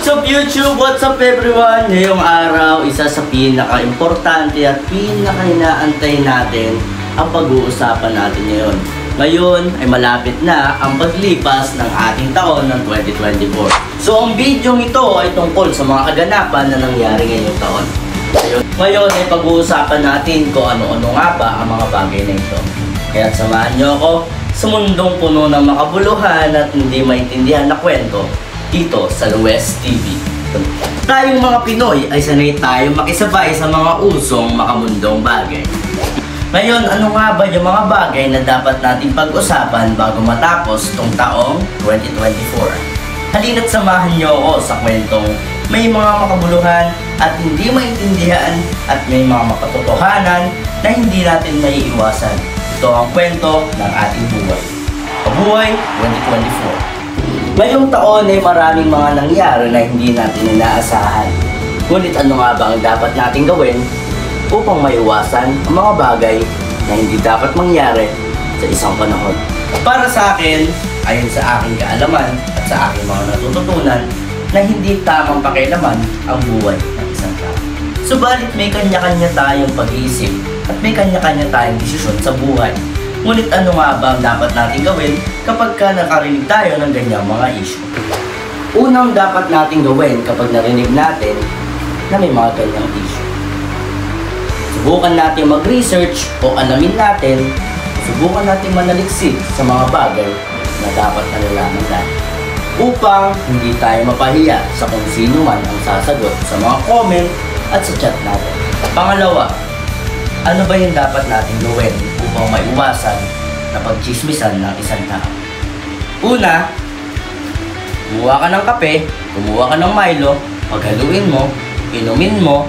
What's up YouTube? What's up everyone? Ngayong araw, isa sa pinaka-importante at pinaka-inaantay natin ang pag-uusapan natin ngayon. Ngayon ay malapit na ang paglipas ng ating taon ng 2024. So ang video ito ay tungkol sa mga kaganapan na nangyari ngayong taon. Ngayon ay pag-uusapan natin kung ano-ano nga ba ang mga bagay na ito. Kaya samahan niyo ako sa mundong puno ng makabuluhan at hindi maintindihan na kwento dito sa Luwes TV. Tayong mga Pinoy ay sanay tayo makisabay sa mga usong makamundong bagay. Ngayon, ano nga ba yung mga bagay na dapat nating pag-usapan bago matapos itong taong 2024? Halina't samahan niyo ako sa kwentong may mga makabuluhan at hindi maintindihan at may mga makatotohanan na hindi natin maiiwasan. Ito ang kwento ng ating buhay. Kabuhay 2024. Ngayong taon ay maraming mga nangyari na hindi natin inaasahan. Ngunit ano nga ba ang dapat nating gawin upang maiwasan ang mga bagay na hindi dapat mangyari sa isang panahon? Para sa akin, ayon sa aking kaalaman at sa aking mga natututunan, na hindi tamang pakialaman ang buhay ng isang tao. Subalit may kanya-kanya tayong pag-iisip at may kanya-kanya tayong desisyon sa buhay. Ngunit ano nga ba ang dapat natin gawin kapag nakarinig tayo ng ganyang mga issue? Unang dapat natin gawin kapag narinig natin na may mga ganyang issue, subukan natin mag-research o alamin natin, subukan natin manaliksik sa mga bagay na dapat nalalaman natin upang hindi tayo mapahiya sa kung sino man ang sasagot sa mga comment at sa chat natin. Pangalawa, ano ba yung dapat natin gawin upang maiwasan na pagchismisan ng isang tao? Una, kumuha ka ng kape, kumuha ka ng Milo, paghaluin mo, inumin mo,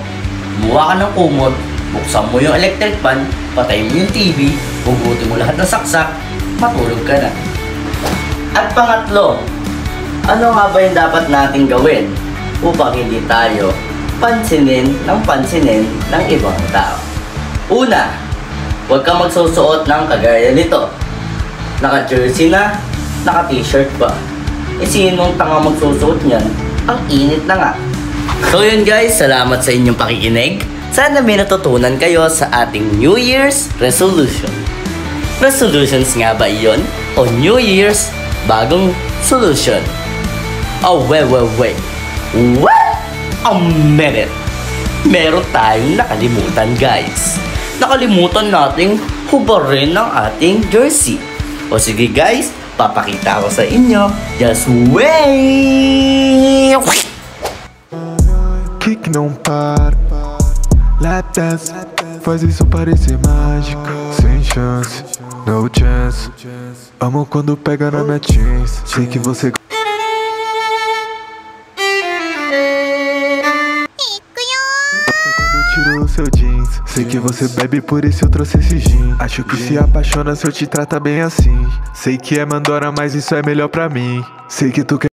kumuha ka ng kumot, buksan mo yung electric fan, patayin mo yung TV, hugutin mo lahat ng saksak, matulog ka na. At pangatlo, ano nga ba yung dapat nating gawin upang hindi tayo pansinin ng ibang tao? Una, huwag kang magsusuot ng kagaya nito. Naka-jersey na, naka-t-shirt pa. E sinong tanga magsusuot niyan? Ang init na nga. So yun guys, salamat sa inyong pakikinig. Sana may natutunan kayo sa ating New Year's resolution. Resolutions nga ba iyon? O New Year's bagong solution? Oh, wait. What? A minute. Meron tayong nakalimutan guys. Nakalimutan nating hubarin ng ating jersey. O sige guys, papakita ko sa inyo. Just wait! Que não para, lap dance, faz isso parecer mágica. Sem chance, no chance. Amo quando pega na minha jeans. Sei que você tirou o seu jeans. Sei que você bebe, por isso eu trouxe esse gin. Acho que se apaixona se eu te tratar bem assim. Sei que é mandora, mas isso é melhor pra mim. Sei que tu quer